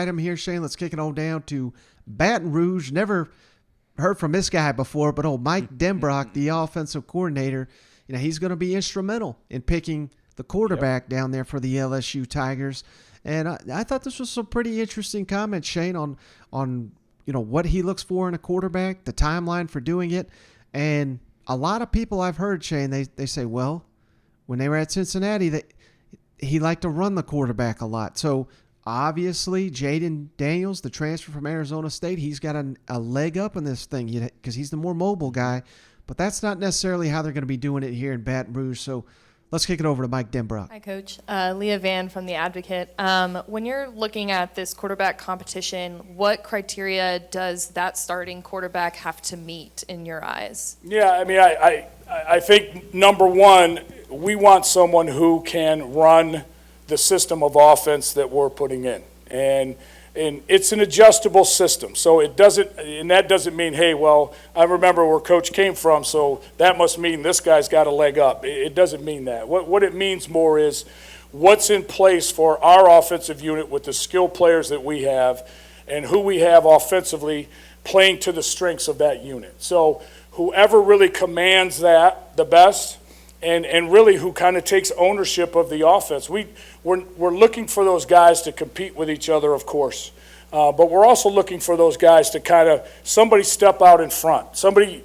Item here, Shane. Let's kick it on down to Baton Rouge. Never heard from this guy before, but old Mike Denbrock, the offensive coordinator, he's going to be instrumental in picking the quarterback down there for the LSU Tigers. And I thought this was some pretty interesting comments, Shane, on what he looks for in a quarterback, the timeline for doing it. And a lot of people I've heard, Shane, they say, well, when they were at Cincinnati, he liked to run the quarterback a lot. So obviously, Jaden Daniels, the transfer from Arizona State, he's got a leg up in this thing because he's the more mobile guy. But that's not necessarily how they're going to be doing it here in Baton Rouge. So let's kick it over to Mike Denbrock. Hi, Coach. Leah Van from The Advocate. When you're looking at this quarterback competition, what criteria does that starting quarterback have to meet in your eyes? Yeah, I mean, I think, number one, we want someone who can run the system of offense that we're putting in. And it's an adjustable system. So it doesn't, and that doesn't mean, hey, well, I remember where Coach came from, so that must mean this guy's got a leg up. It doesn't mean that. What it means more is what's in place for our offensive unit with the skill players that we have and who we have offensively playing to the strengths of that unit. So whoever really commands that the best, and really who kind of takes ownership of the offense. We're looking for those guys to compete with each other, of course, but we're also looking for those guys to kind of somebody step out in front, somebody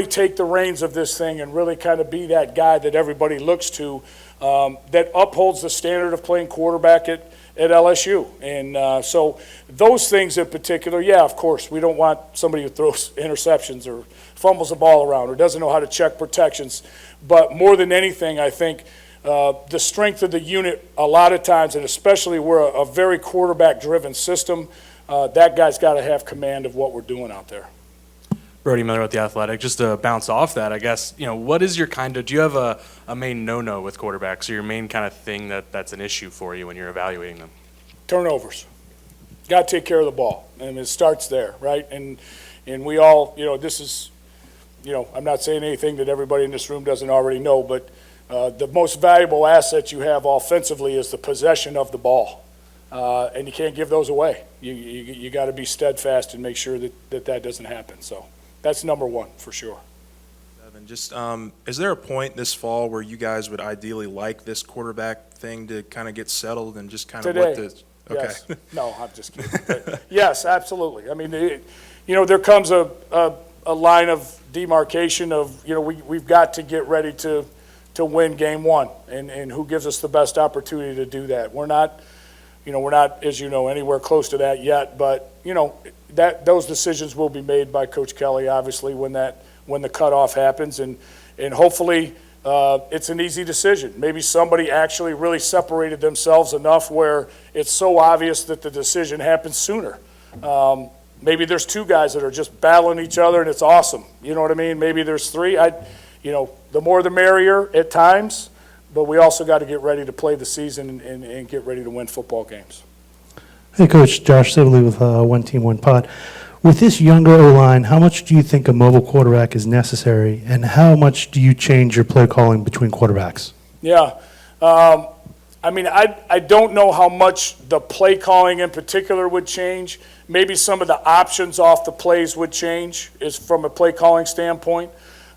take the reins of this thing and really kind of be that guy that everybody looks to, that upholds the standard of playing quarterback at LSU. And so those things in particular, yeah, of course, we don't want somebody who throws interceptions or fumbles the ball around or doesn't know how to check protections. But more than anything, I think the strength of the unit a lot of times, and especially we're a very quarterback-driven system, that guy's got to have command of what we're doing out there. Brody Miller with The Athletic. Just to bounce off that, I guess, what is your do you have a main no-no with quarterbacks, or your main kind of thing that's an issue for you when you're evaluating them? Turnovers. Got to take care of the ball, and it starts there, right? And we all, this is, I'm not saying anything that everybody in this room doesn't already know, but the most valuable asset you have offensively is the possession of the ball, and you can't give those away. You got to be steadfast and make sure that doesn't happen. So that's number one for sure. Evan, just is there a point this fall where you guys would ideally like this quarterback thing to kind of get settled and just kind of Today. what the okay? Yes. No, I'm just kidding. But yes, absolutely. I mean, there comes a line of demarcation of we've got to get ready to win game one, and who gives us the best opportunity to do that. We're not as anywhere close to that yet, but that those decisions will be made by Coach Kelly obviously when the cutoff happens, and hopefully it's an easy decision. Maybe somebody actually really separated themselves enough where it's so obvious that the decision happens sooner. Maybe there's two guys that are just battling each other and it's awesome. You know what I mean? Maybe there's three. The more the merrier at times, but we also got to get ready to play the season and get ready to win football games. Hey, Coach. Josh Sibley with One Team, One Pod. With this younger O-line, how much do you think a mobile quarterback is necessary, and how much do you change your play calling between quarterbacks? Yeah. I mean, I don't know how much the play calling in particular would change. Maybe some of the options off the plays would change is from a play calling standpoint.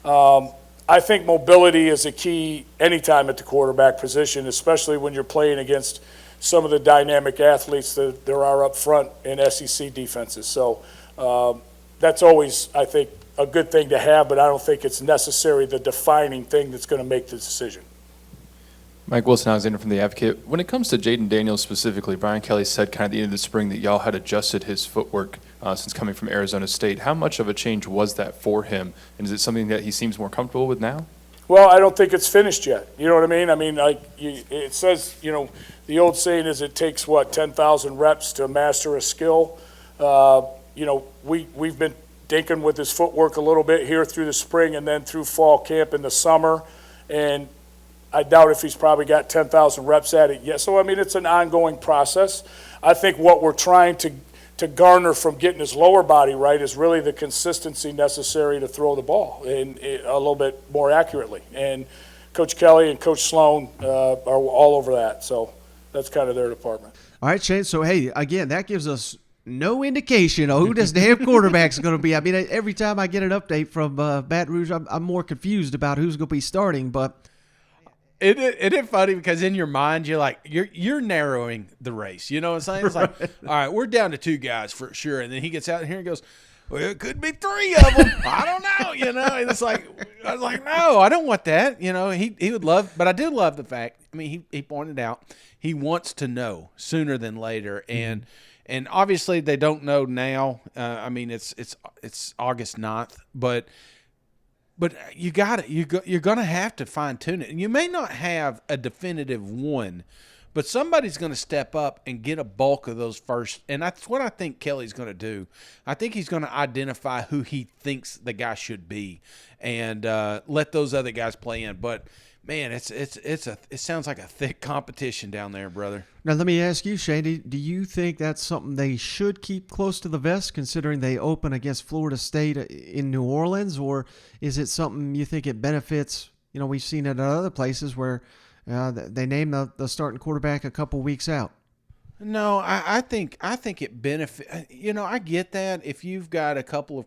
I think mobility is a key anytime at the quarterback position, especially when you're playing against some of the dynamic athletes that there are up front in SEC defenses. So that's always, I think, a good thing to have, but I don't think it's necessarily the defining thing that's going to make the decision. Mike Wilson-Alexander from The Advocate. When it comes to Jaden Daniels specifically, Brian Kelly said kind of at the end of the spring that y'all had adjusted his footwork since coming from Arizona State. How much of a change was that for him, and is it something that he seems more comfortable with now? Well, I don't think it's finished yet. You know what I mean? I mean, it says, the old saying is it takes, 10,000 reps to master a skill. We've been dinking with his footwork a little bit here through the spring and then through fall camp in the summer, and I doubt if he's probably got 10,000 reps at it yet. So, I mean, it's an ongoing process. I think what we're trying to garner from getting his lower body right is really the consistency necessary to throw the ball and a little bit more accurately. And Coach Kelly and Coach Sloan are all over that. So that's kind of their department. All right, Shane. So, hey, again, that gives us no indication of who this damn quarterback's going to be. I mean, every time I get an update from Baton Rouge, I'm more confused about who's going to be starting. But It is funny because in your mind you're like you're narrowing the race. You know what I'm saying? It's like, all right, we're down to 2 guys for sure, and then he gets out here and goes, well, it could be 3 of them. I don't know. You know, and it's like I was like, no, I don't want that. You know, he would love, but I do love the fact. I mean, he pointed out he wants to know sooner than later, and obviously they don't know now. I mean, it's August 9th, but you got it. You're going to have to fine tune it, and you may not have a definitive one, but somebody's going to step up and get a bulk of those first. And that's what I think Kelly's going to do. I think he's going to identify who he thinks the guy should be, and let those other guys play in. But man, it sounds like a thick competition down there, brother. now let me ask you, Shane, do you think that's something they should keep close to the vest, considering they open against Florida State in New Orleans, or is it something you think it benefits? You know, we've seen it at other places where they name the starting quarterback a couple weeks out. No, I think it benefit. You know, I get that if you've got a couple of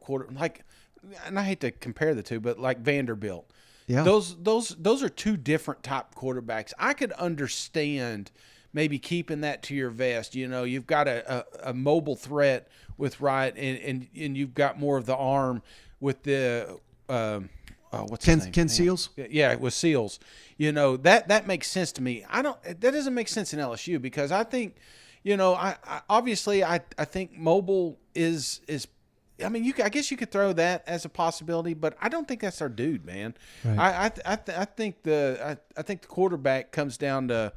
and I hate to compare the two, but like Vanderbilt. Yeah. Those are 2 different type quarterbacks. I could understand maybe keeping that to your vest. You know, you've got a mobile threat with Wright, and you've got more of the arm with the what's his name? Ken Seals? Yeah, with Seals. You know, that makes sense to me. That doesn't make sense in LSU because I think, you know, I obviously I think mobile is. I mean, I guess you could throw that as a possibility, but I don't think that's our dude, man. Right. I think the quarterback comes down to,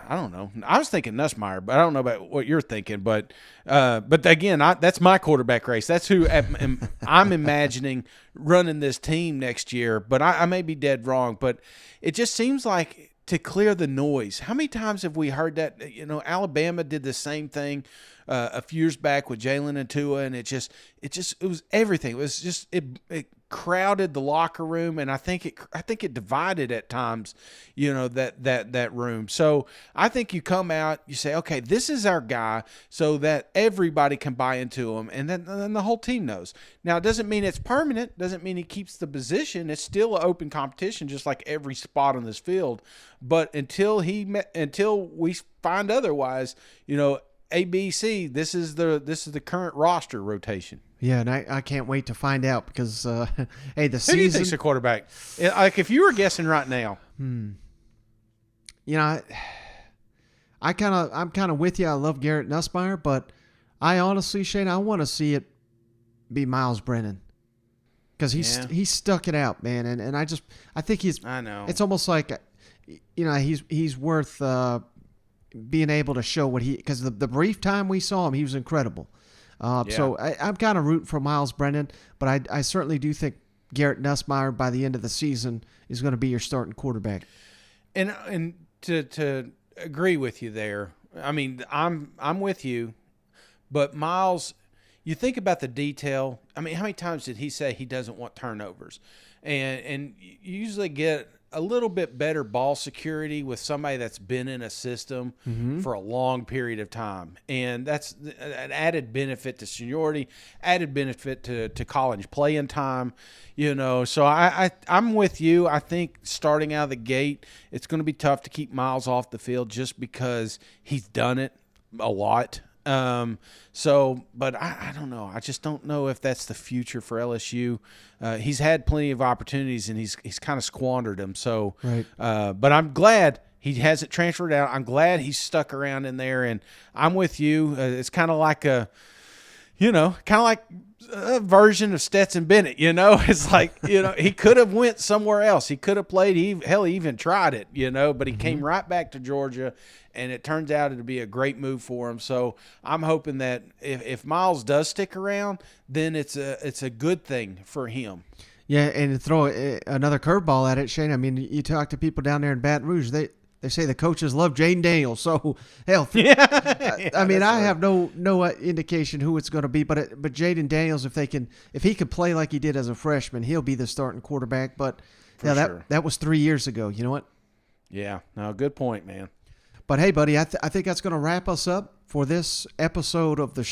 I don't know. I was thinking Nussmeier, but I don't know about what you're thinking. But again, that's my quarterback race. That's who I'm imagining running this team next year. But I may be dead wrong. But it just seems like to clear the noise. How many times have we heard that? You know, Alabama did the same thing a few years back with Jalen and Tua, and it was everything. It was just it crowded the locker room, and I think it divided at times, you know, that room. So I think you come out, you say, okay, this is our guy, so that everybody can buy into him, and then the whole team knows. Now, it doesn't mean it's permanent, doesn't mean he keeps the position. It's still an open competition, just like every spot on this field. But until we find otherwise, you know, ABC, this is the current roster rotation. Yeah, and I can't wait to find out because, hey, the season. Who do you think's the quarterback? Like, if you were guessing right now. You know, I'm kind of with you. I love Garrett Nussmeier, but I honestly, Shane, I want to see it be Miles Brennan because he's stuck it out, man, and I think he's. I know. It's almost like, you know, he's worth being able to show what because the brief time we saw him, he was incredible. So I'm kind of rooting for Miles Brennan, but I certainly do think Garrett Nussmeier by the end of the season is going to be your starting quarterback. And to agree with you there, I mean, I'm with you, but Miles, you think about the detail. I mean, how many times did he say he doesn't want turnovers? And you usually get a little bit better ball security with somebody that's been in a system for a long period of time. And that's an added benefit to seniority, added benefit to college playing time, you know. So I'm with you. I think starting out of the gate, it's going to be tough to keep Miles off the field just because he's done it a lot. But I don't know. I just don't know if that's the future for LSU. He's had plenty of opportunities and he's kind of squandered them. So, right. But I'm glad he hasn't transferred out. I'm glad he's stuck around in there, and I'm with you. It's kind of like a version of Stetson Bennett, you know. It's like, you know, he could have went somewhere else. He could have played. He even tried it, you know, but he came right back to Georgia, and it turns out it'll be a great move for him. So I'm hoping that if Miles does stick around, then it's a good thing for him. Yeah, and to throw another curveball at it, Shane, I mean, you talk to people down there in Baton Rouge, they say the coaches love Jaden Daniels. So, hell, I mean, I have no indication who it's going to be, but Jaden Daniels, if he could play like he did as a freshman, he'll be the starting quarterback. But yeah, that was 3 years ago. You know what? Yeah, no, good point, man. But hey, buddy, I think that's going to wrap us up for this episode of the show.